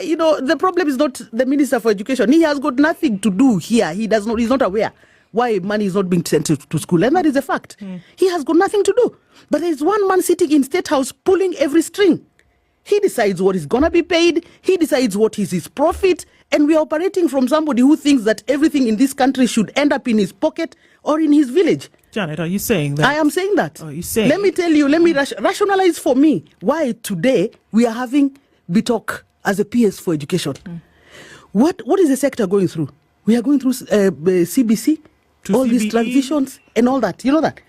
the problem is not the Minister for Education. He has got nothing to do here. He's not aware why money is not being sent to school. And that is a fact. He has got nothing to do. But there's one man sitting in Statehouse pulling every string. He decides what is going to be paid. He decides what is his profit. And we are operating from somebody who thinks that everything in this country should end up in his pocket or in his village. Janet, are you saying that? I am saying that. Oh, you saying? Let me tell you, let me rationalize for me why today we are having BTOC as a PS for education. What is the sector going through? We are going through CBC, all these transitions and all that. You know that?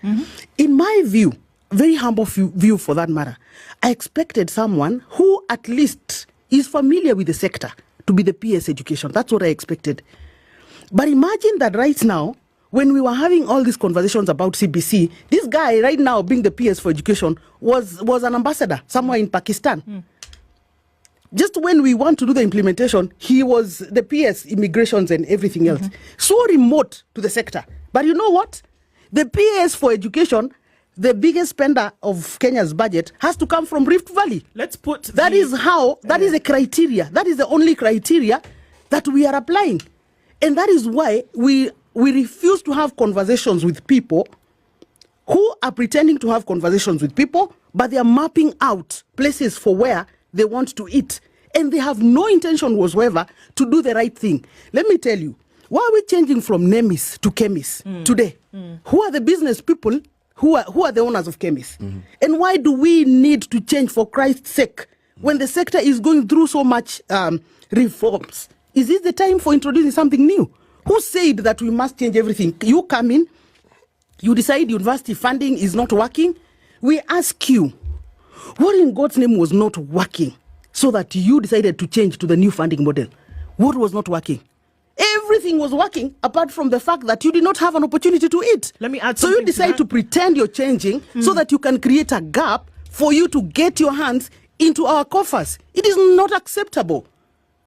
In my view, very humble view for that matter, I expected someone who at least is familiar with the sector to be the PS education. That's what I expected. But imagine that right now, when we were having all these conversations about CBC, this guy right now being the PS for education was an ambassador somewhere in Pakistan. Just when we want to do the implementation, he was the PS immigrations and everything else. So remote to the sector. But you know what? The PS for education, the biggest spender of Kenya's budget, has to come from Rift Valley. Let's put that is a criteria. That is the only criteria that we are applying. And that is why we refuse to have conversations with people who are pretending to have conversations with people, but they are mapping out places for where they want to eat. And they have no intention whatsoever to do the right thing. Let me tell you, why are we changing from NEMIS to CHEMIS today? Who are the business people who are the owners of CHEMIS? And why do we need to change for Christ's sake when the sector is going through so much reforms? Is this the time for introducing something new? Who said that we must change everything? You come in, you decide university funding is not working. We ask you, what in God's name was not working so that you decided to change to the new funding model? What was not working? Everything was working apart from the fact that you did not have an opportunity to eat. Let me add so you decide to pretend you're changing so that you can create a gap for you to get your hands into our coffers. It is not acceptable.